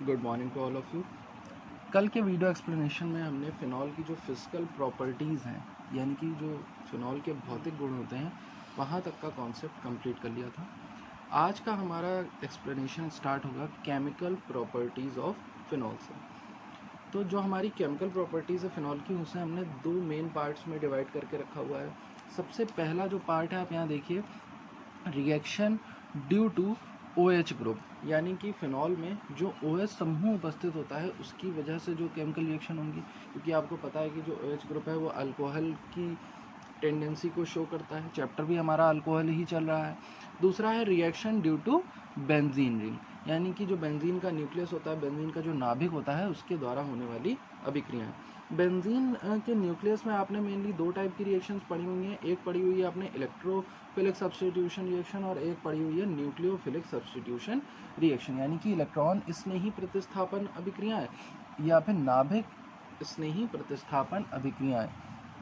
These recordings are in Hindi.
Good morning to all of you. कल के वीडियो एक्सप्लेनेशन में हमने फ़िनॉल की जो फिज़िकल प्रॉपर्टीज़ हैं, यानी कि जो फ़िनॉल के भौतिक गुण होते हैं, वहाँ तक का कॉन्सेप्ट कंप्लीट कर लिया था। आज का हमारा एक्सप्लेनेशन स्टार्ट होगा केमिकल प्रॉपर्टीज़ ऑफ फ़िनॉल से। तो जो हमारी केमिकल प्रॉपर्टीज़ है फ़िनॉल की, उसे हमने दो मेन पार्ट्स में डिवाइड करके रखा हुआ है। सबसे पहला जो पार्ट है, आप यहाँ देखिए, reaction due to OH group, यानी कि फ़िनॉल में जो OH समूह उपस्थित होता है उसकी वजह से जो केमिकल रिएक्शन होंगी, क्योंकि आपको पता है कि जो OH ग्रुप है वो अल्कोहल की टेंडेंसी को शो करता है। चैप्टर भी हमारा अल्कोहल ही चल रहा है। दूसरा है reaction due to benzene ring, यानी कि जो बेंजीन का न्यूक्लियस होता है, बेंजीन का जो नाभिक होता है, उसके द्वारा होने वाली अभिक्रियाएं। बेंजीन के न्यूक्लियस में आपने मेनली दो टाइप की रिएक्शंस पढ़ी हुई हैं। एक पढ़ी हुई है आपने इलेक्ट्रोफिलिक सब्स्टिट्यूशन रिएक्शन, और एक पढ़ी हुई है न्यूक्लियोफिलिक सब्स्टिट्यूशन रिएक्शन, यानी कि इलेक्ट्रॉन स्नेही प्रतिस्थापन अभिक्रियाएं या फिर नाभिक स्नेही प्रतिस्थापन अभिक्रियाएं।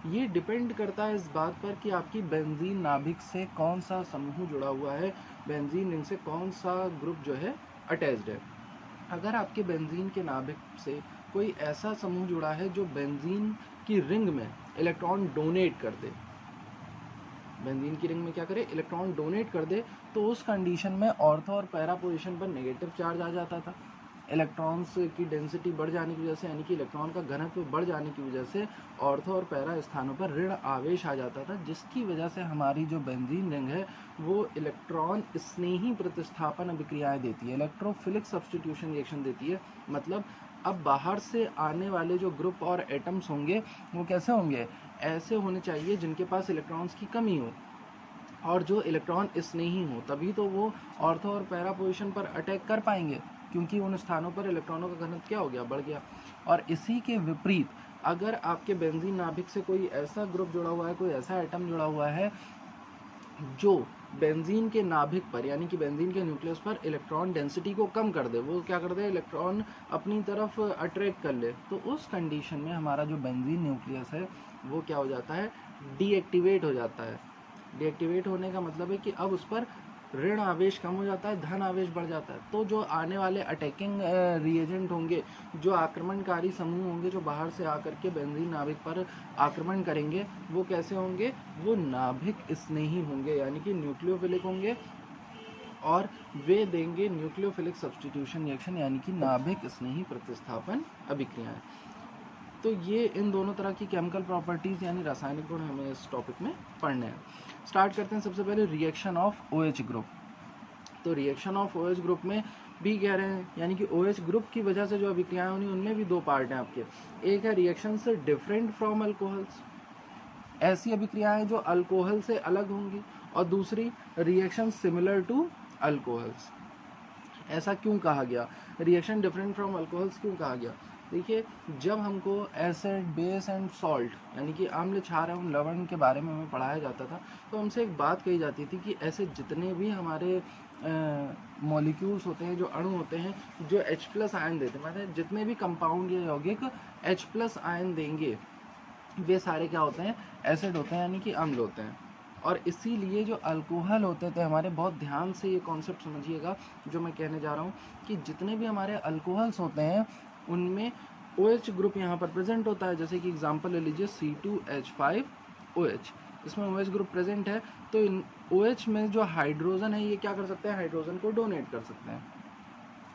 ये डिपेंड करता है इस बात पर कि आपकी बेंजीन नाभिक से कौन सा समूह जुड़ा हुआ है, बेंजीन रिंग से कौन सा ग्रुप जो है अटैच्ड है। अगर आपके बेंजीन के नाभिक से कोई ऐसा समूह जुड़ा है जो बेंजीन की रिंग में इलेक्ट्रॉन डोनेट कर दे, बेंजीन की रिंग में क्या करे, इलेक्ट्रॉन डोनेट कर दे, तो उस कंडीशन में ऑर्थो और पैरा पोजीशन पर नेगेटिव चार्ज आ जाता था। इलेक्ट्रॉन्स की डेंसिटी बढ़ जाने की वजह से, यानी कि इलेक्ट्रॉन का घनत्व बढ़ जाने की वजह से ऑर्थो और पैरा स्थानों पर ऋण आवेश आ जाता था, जिसकी वजह से हमारी जो बेंजीन रिंग है वो इलेक्ट्रॉन स्नेही प्रतिस्थापन अभिक्रियाएं देती है, इलेक्ट्रोफिलिक सब्स्टिट्यूशन रिएक्शन देती है। मतलब अब बाहर से आने वाले जो ग्रुप और एटम्स होंगे वो कैसे होंगे, ऐसे होने चाहिए जिनके पास इलेक्ट्रॉन्स की कमी हो और जो इलेक्ट्रॉन स्नेही हो, तभी तो वो ऑर्थो और पैरा पोजीशन पर अटैक कर पाएंगे, क्योंकि उन स्थानों पर इलेक्ट्रॉनों का घनत्व क्या हो गया, बढ़ गया। और इसी के विपरीत अगर आपके बेंजीन नाभिक से कोई ऐसा ग्रुप जुड़ा हुआ है, कोई ऐसा एटम जुड़ा हुआ है जो बेंजीन के नाभिक पर, यानी कि बेंजीन के न्यूक्लियस पर इलेक्ट्रॉन डेंसिटी को कम कर दे, वो क्या कर दे, इलेक्ट्रॉन अपनी तरफ अट्रैक्ट कर ले, तो उस कंडीशन में हमारा जो बेंजीन न्यूक्लियस है वो क्या हो जाता है, डीएक्टिवेट हो जाता है। डीएक्टिवेट होने का मतलब है कि अब उस पर ऋण आवेश कम हो जाता है, धन आवेश बढ़ जाता है। तो जो आने वाले अटैकिंग रिएजेंट होंगे, जो आक्रमणकारी समूह होंगे, जो बाहर से आकर के बेंजीन नाभिक पर आक्रमण करेंगे, वो कैसे होंगे, वो नाभिक स्नेही होंगे, यानी कि न्यूक्लियोफिलिक होंगे, और वे देंगे न्यूक्लियोफिलिक सब्स्टिट्यूशन रिएक्शन, यानी कि नाभिक स्नेही प्रतिस्थापन अभिक्रियाएं। तो ये इन दोनों तरह की केमिकल प्रॉपर्टीज़ यानी रासायनिक गुण हमें इस टॉपिक में पढ़ने हैं। स्टार्ट करते हैं सबसे पहले रिएक्शन ऑफ OH ग्रुप। तो रिएक्शन ऑफ OH ग्रुप में भी कह रहे हैं, यानी कि OH ग्रुप की वजह से जो अभिक्रियाएं होनी, उनमें भी दो पार्ट हैं आपके। एक है रिएक्शन से डिफरेंट फ्रॉम अल्कोहल्स, ऐसी अभिक्रियाएं जो अल्कोहल से अलग होंगी, और दूसरी रिएक्शन सिमिलर टू अल्कोहल्स। ऐसा क्यों कहा गया, रिएक्शन डिफरेंट फ्रॉम अल्कोहल्स क्यों कहा गया? देखिए, जब हमको एसिड, बेस एंड सॉल्ट, यानी कि अम्ल, क्षार एवं लवण के बारे में हमें पढ़ाया जाता था, तो हमसे एक बात कही जाती थी कि ऐसे जितने भी हमारे मॉलिक्यूल्स होते हैं, जो अणु होते हैं, जो H+ आयन देते हैं, मतलब जितने भी कंपाउंड या यौगिक H+ आयन देंगे, वे सारे क्या होते हैं, एसिड होते हैं, यानी कि अम्ल होते हैं। और इसीलिए जो अल्कोहल होते थे हमारे, बहुत ध्यान से ये कॉन्सेप्ट समझिएगा जो मैं कहने जा रहा हूँ, कि जितने भी हमारे अल्कोहल्स होते हैं उनमें OH ग्रुप यहाँ पर प्रेजेंट होता है। जैसे कि एग्जांपल ले लीजिए C2H5OH, इसमें OH ग्रुप प्रेजेंट है, तो इन OH में जो हाइड्रोजन है ये क्या कर सकते हैं, हाइड्रोजन को डोनेट कर सकते हैं,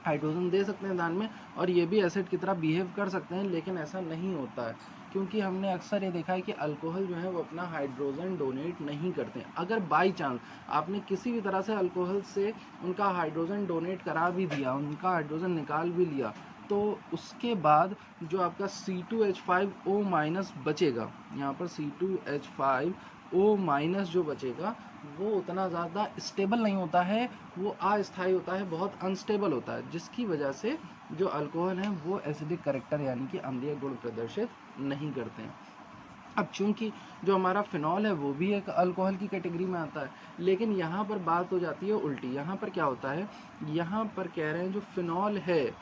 हाइड्रोजन दे सकते हैं दान में, और ये भी एसिड की तरह बिहेव कर सकते हैं। लेकिन ऐसा नहीं होता है, क्योंकि हमने अक्सर ये देखा है कि अल्कोहल जो है वो अपना हाइड्रोजन डोनेट नहीं करते हैं। अगर बाई चांस आपने किसी भी तरह से अल्कोहल से उनका हाइड्रोजन डोनेट करा भी दिया, उनका हाइड्रोजन निकाल भी लिया, तो उसके बाद जो आपका C2H5O- बचेगा, यहाँ पर C2H5O- जो बचेगा वो उतना ज़्यादा स्टेबल नहीं होता है, वो अस्थायी होता है, बहुत अनस्टेबल होता है, जिसकी वजह से जो अल्कोहल हैं वो एसिडिक कैरेक्टर यानी कि अम्लीय गुण प्रदर्शित नहीं करते हैं। अब चूंकि जो हमारा फिनॉल है वो भी एक अल्कोहल की कैटेगरी में आता है, लेकिन यहाँ पर बात हो जाती है उल्टी। यहाँ पर क्या होता है, यहाँ पर कह रहे हैं जो फिनॉल है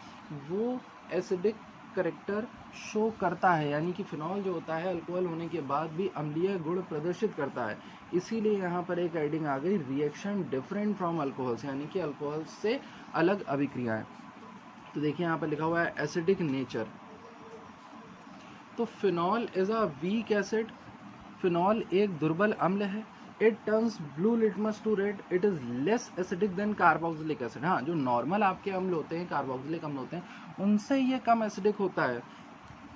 वो एसिडिक करेक्टर शो करता है, यानी कि फिनॉल जो होता है अल्कोहल होने के बाद भी अम्लीय गुण प्रदर्शित करता है। इसीलिए यहाँ पर एक हेडिंग आ गई, रिएक्शन डिफरेंट फ्रॉम अल्कोहल्स, यानी कि अल्कोहल से अलग अभिक्रियाएं। तो देखिए यहाँ पर लिखा हुआ है एसिडिक नेचर। तो phenol is a weak acid, phenol एक दुर्बल अम्ल है। It turns blue litmus to red, it is less acidic than carboxylic acid. हाँ, जो नॉर्मल आपके अम्ल होते हैं, कार्बोक्सिलिक अम्ल होते हैं, उनसे ये कम एसिडिक होता है।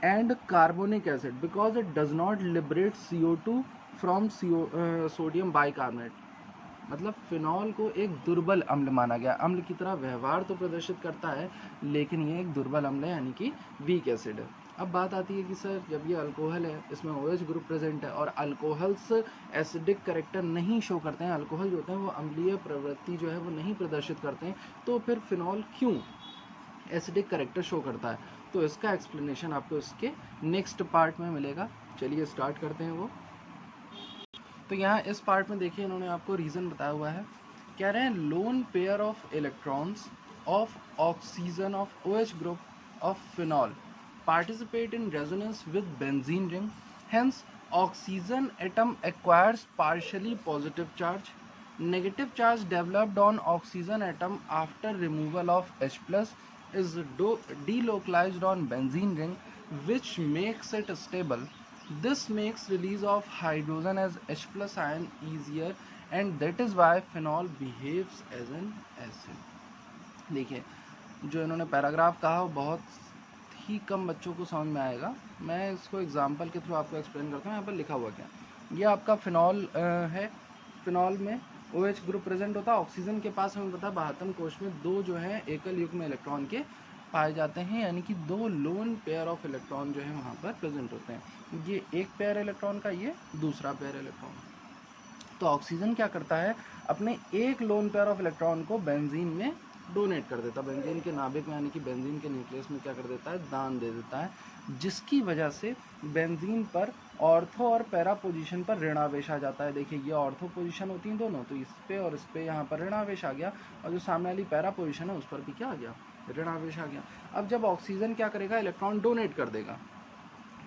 And carbonic acid because it does not liberate CO2 from sodium bicarbonate. मतलब फिनॉल को एक दुर्बल अम्ल माना गया। अम्ल की तरह व्यवहार तो प्रदर्शित करता है, लेकिन ये एक दुर्बल अम्ल है, यानी कि वीक एसिड है। अब बात आती है कि सर जब ये अल्कोहल है, इसमें OH ग्रुप प्रेजेंट है और अल्कोहल्स एसिडिक करेक्टर नहीं शो करते हैं, अल्कोहल जो होते हैं वो अम्लीय प्रवृत्ति जो है वो नहीं प्रदर्शित करते हैं, तो फिर फिनॉल क्यों एसिडिक करेक्टर शो करता है? तो इसका एक्सप्लेनेशन आपको इसके नेक्स्ट पार्ट में मिलेगा। चलिए स्टार्ट करते हैं वो। तो यहाँ इस पार्ट में देखिए इन्होंने आपको रीज़न बताया हुआ है। कह रहे हैं loan pair of electrons of oxygen of OH group of phenol participate in resonance with benzene ring, hence oxygen atom acquires partially positive charge. Negative charge developed on oxygen atom after removal of H plus is delocalized on benzene ring, which makes it stable. This makes release of hydrogen as H plus ion easier, and that is why phenol behaves as an acid. देखिए जो इन्होंने पैराग्राफ कहा वो बहुत ही कम बच्चों को समझ में आएगा। मैं इसको एग्जांपल के थ्रू आपको एक्सप्लेन करता हूँ। यहाँ पर लिखा हुआ क्या, ये आपका फिनॉल है। फिनॉल में OH ग्रुप प्रेजेंट होता है। ऑक्सीजन के पास हमें पता है 72 कोश में 2 जो है एकल युग्म में इलेक्ट्रॉन के पाए जाते हैं, यानी कि 2 लोन पेयर ऑफ इलेक्ट्रॉन जो है वहाँ पर प्रेजेंट होते हैं। ये एक पेयर इलेक्ट्रॉन का, ये दूसरा पेयर इलेक्ट्रॉन। तो ऑक्सीजन क्या करता है, अपने एक लोन पेयर ऑफ इलेक्ट्रॉन को बेंजीन में डोनेट कर देता है, बेंजीन के नाभिक में यानी कि बेंजीन के न्यूक्लियस में क्या कर देता है, दान दे देता है, जिसकी वजह से बेंजीन पर ऑर्थो और पैरा पोजीशन पर ऋणावेश आ जाता है। देखिए ये ऑर्थो पोजीशन होती है दोनों, तो इस पे और इस पे यहाँ पर ऋणावेश आ गया, और जो सामने वाली पैरा पोजीशन है उस पर भी क्या आ गया, ऋणावेश आ गया। अब जब ऑक्सीजन क्या करेगा, इलेक्ट्रॉन डोनेट कर देगा,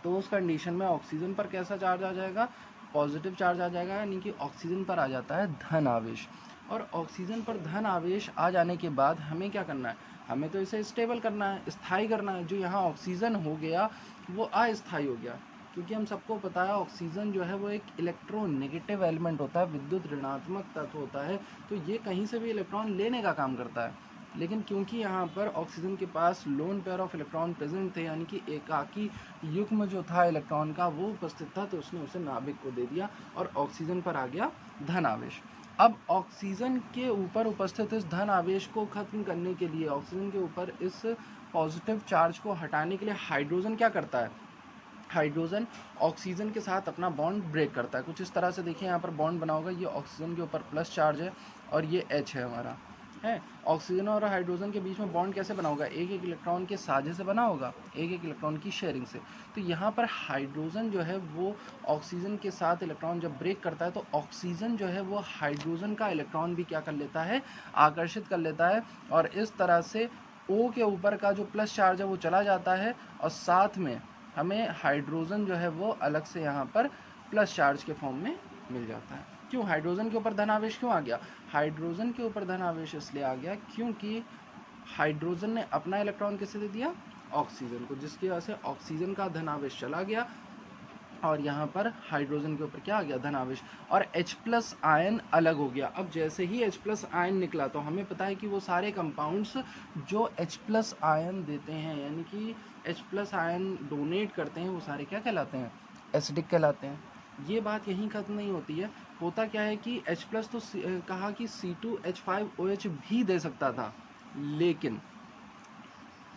तो उस कंडीशन में ऑक्सीजन पर कैसा चार्ज आ जाएगा, पॉजिटिव चार्ज आ जाएगा, यानी कि ऑक्सीजन पर आ जाता है धन आवेश। और ऑक्सीजन पर धन आवेश आ जाने के बाद हमें क्या करना है, हमें तो इसे स्टेबल करना है, स्थायी करना है। जो यहाँ ऑक्सीजन हो गया वो अस्थायी हो गया, क्योंकि हम सबको पता है ऑक्सीजन जो है वो एक इलेक्ट्रोनेगेटिव एलिमेंट होता है, विद्युत ऋणात्मक तत्व होता है, तो ये कहीं से भी इलेक्ट्रॉन लेने का काम करता है। लेकिन क्योंकि यहाँ पर ऑक्सीजन के पास lone pair of electron present थे, यानी कि एकाकी युग्म जो था इलेक्ट्रॉन का वो उपस्थित था, तो उसने उसे नाभिक को दे दिया और ऑक्सीजन पर आ गया धन आवेश। अब ऑक्सीजन के ऊपर उपस्थित इस धन आवेश को खत्म करने के लिए, ऑक्सीजन के ऊपर इस पॉजिटिव चार्ज को हटाने के लिए हाइड्रोजन क्या करता है, हाइड्रोजन ऑक्सीजन के साथ अपना बॉन्ड ब्रेक करता है। कुछ इस तरह से देखिए यहाँ पर बॉन्ड बना होगा, ये ऑक्सीजन के ऊपर प्लस चार्ज है और ये H है हमारा, है। ऑक्सीजन और हाइड्रोजन के बीच में बॉन्ड कैसे बना होगा, एक एक इलेक्ट्रॉन के साझे से बना होगा, एक एक इलेक्ट्रॉन की शेयरिंग से। तो यहाँ पर हाइड्रोजन जो है वो ऑक्सीजन के साथ इलेक्ट्रॉन जब ब्रेक करता है, तो ऑक्सीजन जो है वो हाइड्रोजन का इलेक्ट्रॉन भी क्या कर लेता है, आकर्षित कर लेता है, और इस तरह से O के ऊपर का जो प्लस चार्ज है वो चला जाता है, और साथ में हमें हाइड्रोजन जो है वो अलग से यहाँ पर प्लस चार्ज के फॉर्म में मिल जाता है। क्यों हाइड्रोजन के ऊपर धन आवेश क्यों आ गया, हाइड्रोजन के ऊपर धन आवेश इसलिए आ गया क्योंकि हाइड्रोजन ने अपना इलेक्ट्रॉन किसे दे दिया, ऑक्सीजन को, जिसकी वजह से ऑक्सीजन का धन आवेश चला गया और यहाँ पर हाइड्रोजन के ऊपर क्या आ गया, धन आवेश, और H प्लस आयन अलग हो गया। अब जैसे ही H प्लस आयन निकला तो हमें पता है कि वो सारे कंपाउंड्स जो H प्लस आयन देते हैं, यानी कि H प्लस आयन डोनेट करते हैं, वो सारे क्या कहलाते हैं, एसिडिक कहलाते हैं। ये बात यहीं ख़त्म नहीं होती है, होता क्या है कि H प्लस तो कहा कि C2H5OH भी दे सकता था, लेकिन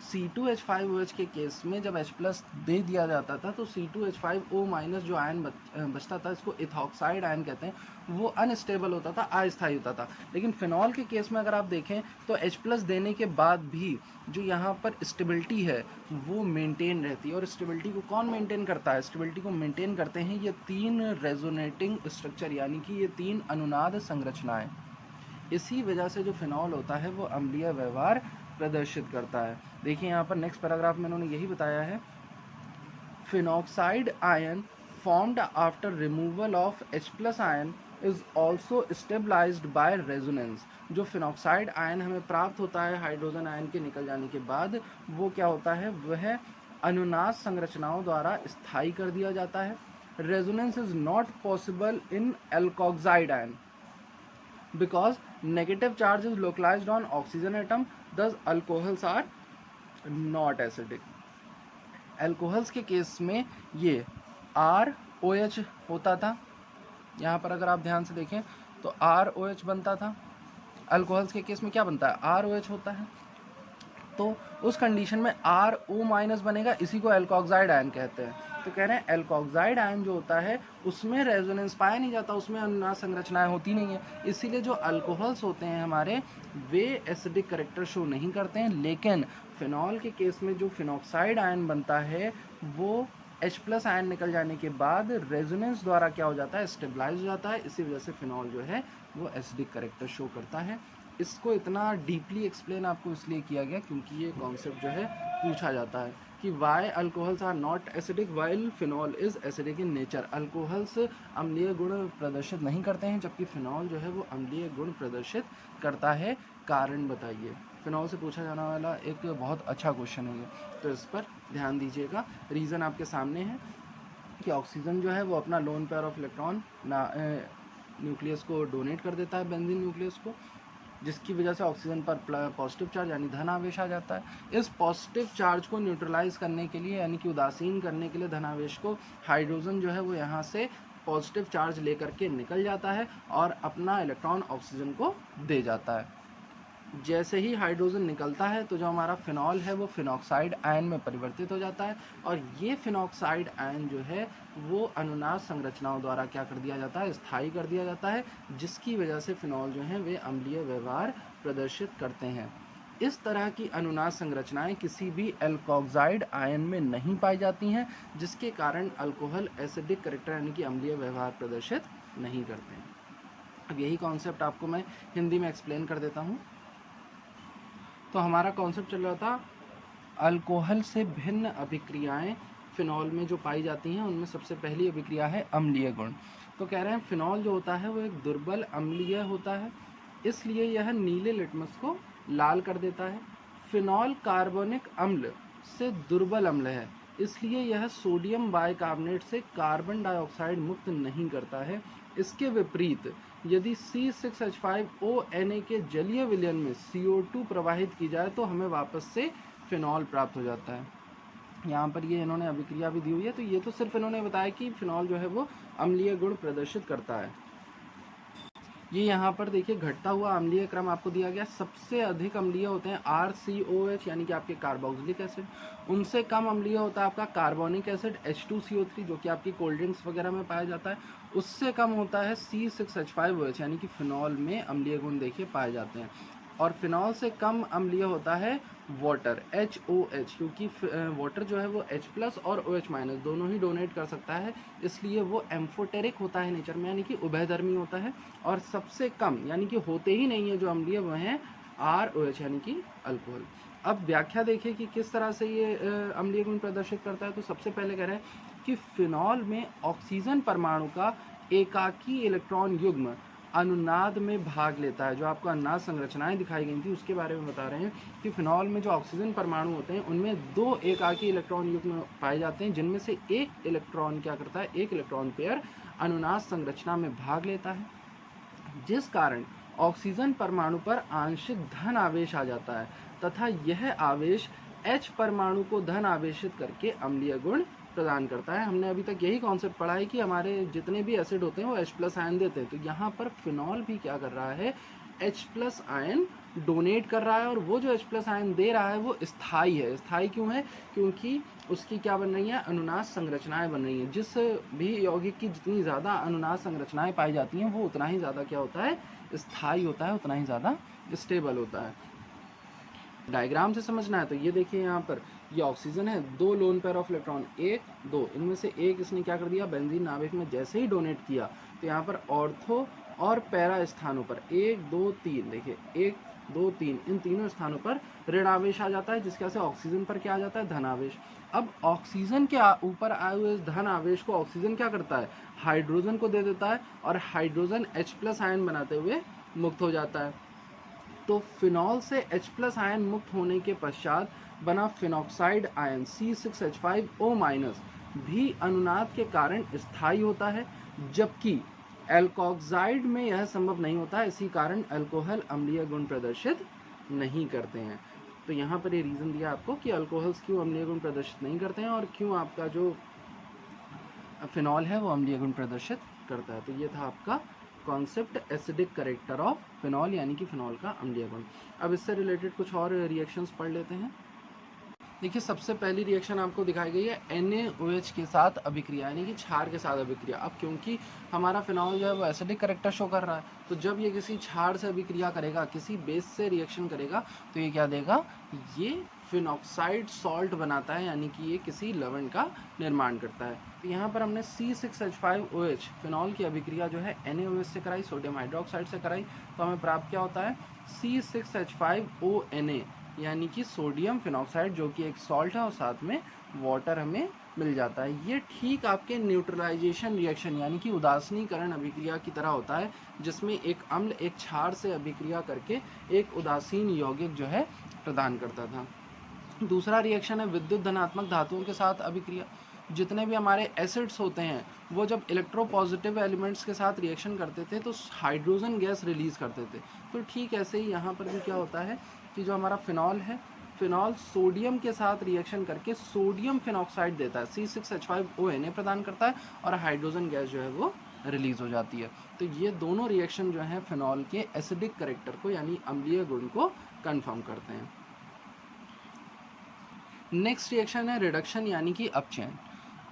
C2H5OH के केस में जब H प्लस दे दिया जाता था तो C2H5O माइनस जो आयन बचता था, इसको इथॉक्साइड आयन कहते हैं, वो अनस्टेबल होता था, अस्थायी होता था। लेकिन फिनॉल के केस में अगर आप देखें तो H प्लस देने के बाद भी जो यहाँ पर स्टेबिलिटी है वो मेंटेन रहती है। और स्टेबिलिटी को कौन मेंटेन करता है, स्टेबिलिटी को मेंटेन करते हैं ये 3 रेजोनेटिंग स्ट्रक्चर, यानी कि ये 3 अनुनाद संरचनाएं। इसी वजह से जो फिनॉल होता है वो अम्लीय व्यवहार प्रदर्शित करता है। देखिए यहाँ पर नेक्स्ट पैराग्राफ में उन्होंने यही बताया है, phenoxide ion formed after removal of H plus ion is also stabilised by resonance. जो फिनॉक्साइड आयन हमें प्राप्त होता है हाइड्रोजन आयन के निकल जाने के बाद, वो क्या होता है, वह अनुनाद संरचनाओं द्वारा स्थायी कर दिया जाता है। Resonance is not possible in alkoxide ion because negative charge is localized on oxygen atom, thus alcohols are not acidic। Alcohols के केस में ये ROH होता था, यहाँ पर अगर आप ध्यान से देखें तो ROH बनता था। अल्कोहल्स के केस में क्या बनता है, ROH होता है। तो उस कंडीशन में RO- बनेगा, इसी को एल्कोक्साइड आयन कहते हैं। तो कह रहे हैं एल्कोक्साइड आयन जो होता है उसमें रेजोनेंस पाया नहीं जाता, उसमें अनुनाद संरचनाएं होती नहीं है, इसीलिए जो अल्कोहल्स होते हैं हमारे वे एसिडिक करेक्टर शो नहीं करते हैं। लेकिन फिनॉल के केस में जो फिनॉक्साइड आयन बनता है वो H+ आयन निकल जाने के बाद रेजोनेंस द्वारा क्या हो जाता है, स्टेबलाइज हो जाता है। इसी वजह से फिनॉल जो है वो एसिडिक करेक्टर शो करता है। इसको इतना डीपली एक्सप्लेन आपको इसलिए किया गया क्योंकि ये कॉन्सेप्ट जो है पूछा जाता है कि why alcohols are not acidic while phenol is acidic in nature. Alcohols अम्लीय गुण प्रदर्शित नहीं करते हैं जबकि फिनॉल जो है वो अम्लीय गुण प्रदर्शित करता है, कारण बताइए। फिनॉल से पूछा जाने वाला एक बहुत अच्छा क्वेश्चन है ये, तो इस पर ध्यान दीजिएगा। रीज़न आपके सामने है कि ऑक्सीजन जो है वो अपना loan pair of electron nucleus को डोनेट कर देता है, बेंजीन न्यूक्लियस को, जिसकी वजह से ऑक्सीजन पर पॉजिटिव चार्ज यानी धन आवेश आ जाता है। इस पॉजिटिव चार्ज को न्यूट्रलाइज करने के लिए यानी कि उदासीन करने के लिए धन आवेश को, हाइड्रोजन जो है वो यहाँ से पॉजिटिव चार्ज लेकर के निकल जाता है और अपना इलेक्ट्रॉन ऑक्सीजन को दे जाता है। जैसे ही हाइड्रोजन निकलता है तो जो हमारा फिनॉल है वो फिनॉक्साइड आयन में परिवर्तित हो जाता है और ये फिनॉक्साइड आयन जो है वो अनुनाद संरचनाओं द्वारा क्या कर दिया जाता है, स्थायी कर दिया जाता है, जिसकी वजह से फिनॉल जो हैं वे अम्लीय व्यवहार प्रदर्शित करते हैं। इस तरह की अनुनाद संरचनाएं किसी भी एल्कोक्साइड आयन में नहीं पाई जाती हैं, जिसके कारण अल्कोहल एसिडिक करेक्टर यानी कि अम्लीय व्यवहार प्रदर्शित नहीं करते हैं। अब यही कॉन्सेप्ट आपको मैं हिंदी में एक्सप्लेन कर देता हूँ। तो हमारा कॉन्सेप्ट चल रहा था अल्कोहल से भिन्न अभिक्रियाएं फिनॉल में जो पाई जाती हैं उनमें सबसे पहली अभिक्रिया है अम्लीय गुण। तो कह रहे हैं फिनॉल जो होता है वो एक दुर्बल अम्लीय होता है, इसलिए यह नीले लिटमस को लाल कर देता है। फिनॉल कार्बोनिक अम्ल से दुर्बल अम्ल है, इसलिए यह सोडियम बाइकार्बोनेट से कार्बन डाइऑक्साइड मुक्त नहीं करता है। इसके विपरीत यदि C6H5ONa के जलीय विलयन में CO2 प्रवाहित की जाए तो हमें वापस से फिनॉल प्राप्त हो जाता है। यहाँ पर ये इन्होंने अभिक्रिया भी दी हुई है, तो ये तो सिर्फ इन्होंने बताया कि फिनॉल जो है वो अम्लीय गुण प्रदर्शित करता है। ये यहाँ पर देखिए घटता हुआ अम्लीय क्रम आपको दिया गया। सबसे अधिक अम्लीय होते हैं RCOH यानी कि आपके कार्बोक्सिलिक एसिड, उनसे कम अम्लीय होता है आपका कार्बोनिक एसिड H2CO3 जो कि आपकी कोल्ड ड्रिंक्स वगैरह में पाया जाता है, उससे कम होता है C6H5OH यानी कि फिनॉल में अम्लीय गुण देखिए पाए जाते हैं। और फिनॉल से कम अम्लीय होता है वाटर HOH, क्योंकि वाटर जो है वो H+ और OH- दोनों ही डोनेट कर सकता है, इसलिए वो एम्फोटेरिक होता है नेचर में यानी कि उभयधर्मी होता है। और सबसे कम यानी कि होते ही नहीं है जो अम्लीय वो हैं ROH यानी कि अल्कोहल। अब व्याख्या देखिए कि किस तरह से ये अम्लीय गुण प्रदर्शित करता है। तो सबसे पहले कह रहे हैं कि फिनॉल में ऑक्सीजन परमाणु का एकाकी इलेक्ट्रॉन युग्म अनुनाद में भाग लेता है। जो आपको अनुनाद संरचनाएं दिखाई गई थी उसके बारे में बता रहे हैं कि फिनॉल में जो ऑक्सीजन परमाणु होते हैं उनमें 2 एकाकी इलेक्ट्रॉन युग्म पाए जाते हैं, जिनमें से एक इलेक्ट्रॉन क्या करता है, एक इलेक्ट्रॉन पेयर अनुनाद संरचना में भाग लेता है, जिस कारण ऑक्सीजन परमाणु पर आंशिक धन आवेश आ जाता है तथा यह आवेश H परमाणु को धन आवेशित करके अम्लीय गुण प्रदान करता है। हमने अभी तक यही कॉन्सेप्ट पढ़ा है कि हमारे जितने भी एसिड होते हैं वो H+ आयन देते हैं, तो यहाँ पर फिनॉल भी क्या कर रहा है, H+ आयन डोनेट कर रहा है और वो जो H+ आयन दे रहा है वो स्थायी है। स्थायी क्यों है, क्योंकि उसकी क्या बन रही है, अनुनाद संरचनाएं बन रही हैं। जिस भी यौगिक की जितनी ज़्यादा अनुनाद संरचनाएं पाई जाती हैं वो उतना ही ज़्यादा क्या होता है, स्थायी होता है, उतना ही ज़्यादा स्टेबल होता है। डायग्राम से समझना है तो ये देखिए यहाँ पर ये ऑक्सीजन है, 2 लोन पेयर ऑफ इलेक्ट्रॉन 1 2, इनमें से एक इसने क्या कर दिया, बेंजीन नाभिक में जैसे ही डोनेट किया तो यहाँ पर ऑर्थो और पैरा स्थानों पर 1 2 3 देखिए एक 2, 3, इन तीनों स्थानों पर ऋण आवेश आ जाता है, जिसके वजह से ऑक्सीजन पर क्या आ जाता है, धन आवेश। अब ऑक्सीजन के ऊपर आए हुए धन आवेश को ऑक्सीजन क्या करता है, हाइड्रोजन को दे देता है, और हाइड्रोजन H+ आयन बनाते हुए मुक्त हो जाता है। तो फिनॉल से H+ आयन मुक्त होने के पश्चात बना फिनॉक्साइड आयन C6H5O- भी अनुनाद के कारण स्थायी होता है, जबकि एल्कोक्साइड में यह संभव नहीं होता है। इसी कारण अल्कोहल अम्लीय गुण प्रदर्शित नहीं करते हैं। तो यहाँ पर ये रीज़न दिया आपको कि अल्कोहल्स क्यों अम्लीय गुण प्रदर्शित नहीं करते हैं और क्यों आपका जो फिनॉल है वो अम्लीय गुण प्रदर्शित करता है। तो ये था आपका concept acidic character of phenol, यानी कि फिनॉल का अम्लीय गुण। अब इससे रिलेटेड कुछ और रिएक्शंस पढ़ लेते हैं। देखिए, सबसे पहली रिएक्शन आपको दिखाई गई है NaOH के साथ अभिक्रिया, यानी कि क्षार के साथ अभिक्रिया। अब क्योंकि हमारा फिनॉल जो है वो एसिडिक करेक्टर शो कर रहा है, तो जब ये किसी क्षार से अभिक्रिया करेगा, किसी बेस से रिएक्शन करेगा, तो ये क्या देगा, ये फिनॉक्साइड सॉल्ट बनाता है, यानी कि ये किसी लवण का निर्माण करता है। तो यहाँ पर हमने C6H5OH फिनॉल की अभिक्रिया जो है NaOH से कराई, सोडियम हाइड्रोक्साइड से कराई, तो हमें प्राप्त क्या होता है, C6H5ONa, यानी कि सोडियम फिनॉक्साइड, जो कि एक सॉल्ट है और साथ में वाटर हमें मिल जाता है। ये ठीक आपके न्यूट्रलाइजेशन रिएक्शन यानी कि उदासीनीकरण अभिक्रिया की तरह होता है, जिसमें एक अम्ल एक क्षार से अभिक्रिया करके एक उदासीन यौगिक जो है प्रदान करता था। दूसरा रिएक्शन है विद्युत धनात्मक धातुओं के साथ अभिक्रिया। जितने भी हमारे एसिड्स होते हैं वो जब इलेक्ट्रोपॉजिटिव एलिमेंट्स के साथ रिएक्शन करते थे तो हाइड्रोजन गैस रिलीज करते थे। तो ठीक ऐसे ही यहाँ पर भी क्या होता है कि जो हमारा फिनॉल है, फिनॉल सोडियम के साथ रिएक्शन करके सोडियम फिनॉक्साइड देता है, C6H5ONa प्रदान करता है, और हाइड्रोजन गैस जो है वो रिलीज हो जाती है। तो ये दोनों रिएक्शन जो है फिनॉल के एसिडिक करेक्टर को यानी अम्लीय गुण को कन्फर्म करते हैं। नेक्स्ट रिएक्शन है रिडक्शन यानी कि अपचयन।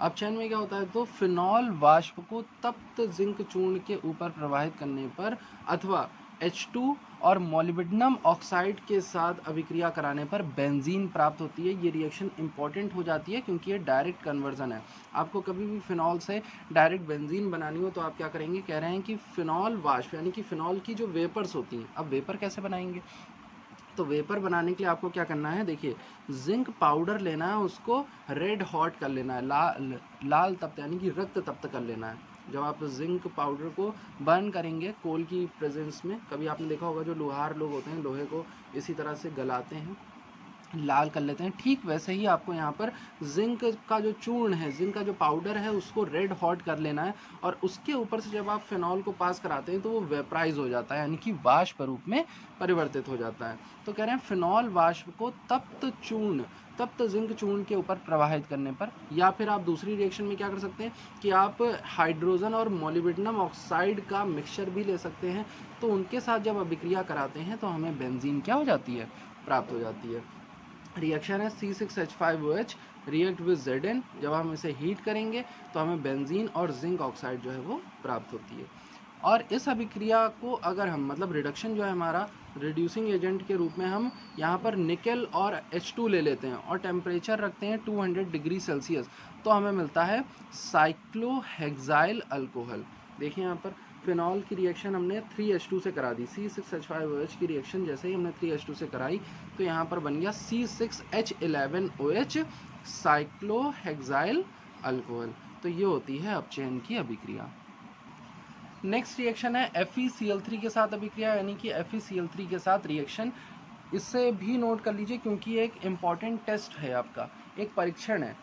अपचयन में क्या होता है, तो फिनॉल वाष्प को तप्त जिंक चूर्ण के ऊपर प्रवाहित करने पर अथवा H2 और मोलिब्डेनम ऑक्साइड के साथ अभिक्रिया कराने पर बेंजीन प्राप्त होती है। ये रिएक्शन इंपॉर्टेंट हो जाती है क्योंकि ये डायरेक्ट कन्वर्जन है। आपको कभी भी फिनॉल से डायरेक्ट बेंजीन बनानी हो तो आप क्या करेंगे, कह रहे हैं कि फिनॉल वाष्प यानी कि फिनॉल की जो वेपर्स होती हैं, अब वेपर कैसे बनाएंगे, तो वेपर बनाने के लिए आपको क्या करना है, देखिए जिंक पाउडर लेना है, उसको रेड हॉट कर लेना है, लाल तप्त यानी कि रक्त तप्त कर लेना है। जब आप जिंक पाउडर को बर्न करेंगे कोल की प्रेजेंस में, कभी आपने देखा होगा जो लोहार लोग होते हैं लोहे को इसी तरह से गलाते हैं, लाल कर लेते हैं, ठीक वैसे ही आपको यहाँ पर जिंक का जो चूर्ण है, जिंक का जो पाउडर है, उसको रेड हॉट कर लेना है, और उसके ऊपर से जब आप फिनॉल को पास कराते हैं तो वो वेपराइज हो जाता है, यानी कि वाष्प रूप में परिवर्तित हो जाता है। तो कह रहे हैं फिनॉल वाष्प को तप्त जिंक चूर्ण के ऊपर प्रवाहित करने पर, या फिर आप दूसरी रिएक्शन में क्या कर सकते हैं कि आप हाइड्रोजन और मोलिब्डेनम ऑक्साइड का मिक्सचर भी ले सकते हैं, तो उनके साथ जब अभिक्रिया कराते हैं तो हमें बेंजीन क्या हो जाती है, प्राप्त हो जाती है। रिएक्शन है C6H5OH रिएक्ट विद Zn, जब हम इसे हीट करेंगे तो हमें बेंजीन और जिंक ऑक्साइड जो है वो प्राप्त होती है। और इस अभिक्रिया को अगर हम मतलब रिडक्शन जो है हमारा रिड्यूसिंग एजेंट के रूप में हम यहाँ पर निकेल और H2 ले लेते हैं और टेम्परेचर रखते हैं 200 डिग्री सेल्सियस, तो हमें मिलता है साइक्लोहेक्साइल अल्कोहल। देखिए यहाँ पर फिनॉल की रिएक्शन हमने 3H2 से करा दी, C6H5OH की रिएक्शन जैसे ही हमने 3H2 से कराई तो यहाँ पर बन गया C6H11OH साइक्लोहेक्साइल अल्कोहल। तो ये होती है अपचयन की अभिक्रिया। नेक्स्ट रिएक्शन है FeCl3 के साथ अभिक्रिया, यानी कि FeCl3 के साथ रिएक्शन। इससे भी नोट कर लीजिए क्योंकि ये एक इम्पॉर्टेंट टेस्ट है, आपका एक परीक्षण है।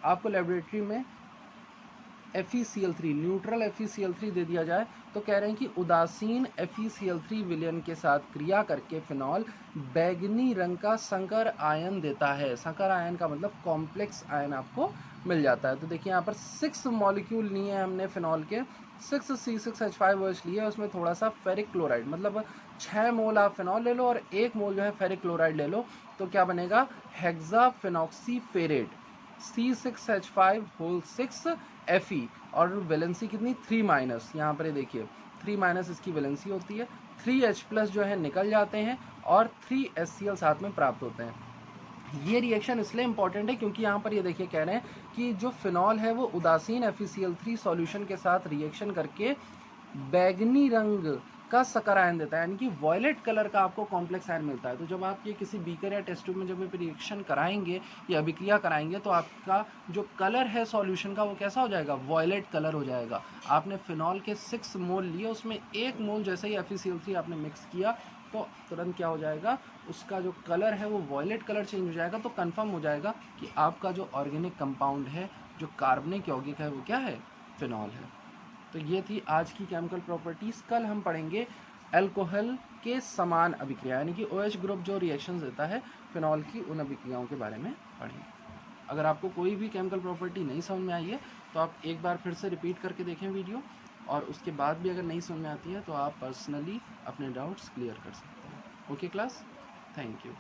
आपको लेबोरेटरी में FeCl3 न्यूट्रल FeCl3 दे दिया जाए तो कह रहे हैं कि उदासीन FeCl3 विलयन के साथ क्रिया करके फिनॉल बैगनी रंग का संकर आयन देता है। संकर आयन का मतलब कॉम्प्लेक्स आयन आपको मिल जाता है। तो देखिए यहाँ पर 6 मॉलिक्यूल लिए हैं हमने फिनॉल के, 6 C6H5OH लिए, उसमें थोड़ा सा फेरिक क्लोराइड, मतलब 6 मोल आप फिनॉल ले लो और 1 मोल जो है फेरिक क्लोराइड ले लो, तो क्या बनेगा, हेक्साफिनॉक्सीफेरेट C6H5 Fe, और वैलेंसी कितनी 3-, यहाँ पर ये देखिए 3- इसकी वैलेंसी होती है, 3H+ जो है निकल जाते हैं और 3HCl साथ में प्राप्त होते हैं। ये रिएक्शन इसलिए इंपॉर्टेंट है क्योंकि यहाँ पर ये देखिए कह रहे हैं कि जो फिनॉल है वो उदासीन FeCl3 सॉल्यूशन के साथ रिएक्शन करके बैगनी रंग का शक्कर आयन देता है, यानी कि वॉयलेट कलर का आपको कॉम्प्लेक्स आयन मिलता है। तो जब आप ये किसी बीकर या टेस्ट ट्यूब में जब ये रिएक्शन कराएंगे या अभिक्रिया कराएंगे तो आपका जो कलर है सॉल्यूशन का वो कैसा हो जाएगा, वॉयलेट कलर हो जाएगा। आपने फिनॉल के 6 मोल लिए, उसमें 1 मोल जैसे ही FeCl3 आपने मिक्स किया तो तुरंत क्या हो जाएगा, उसका जो कलर है वो वॉयलेट कलर चेंज हो जाएगा। तो कंफर्म हो जाएगा कि आपका जो ऑर्गेनिक कंपाउंड है, जो कार्बनिक यौगिक है, वो क्या है, फिनॉल है। तो ये थी आज की केमिकल प्रॉपर्टीज़। कल हम पढ़ेंगे अल्कोहल के समान अभिक्रिया, यानी कि OH ग्रुप जो रिएक्शंस देता है फिनॉल की, उन अभिक्रियाओं के बारे में पढ़ेंगे। अगर आपको कोई भी केमिकल प्रॉपर्टी नहीं समझ में आई है तो आप एक बार फिर से रिपीट करके देखें वीडियो, और उसके बाद भी अगर नहीं समझ में आती है तो आप पर्सनली अपने डाउट्स क्लियर कर सकते हैं। Okay class, thank you.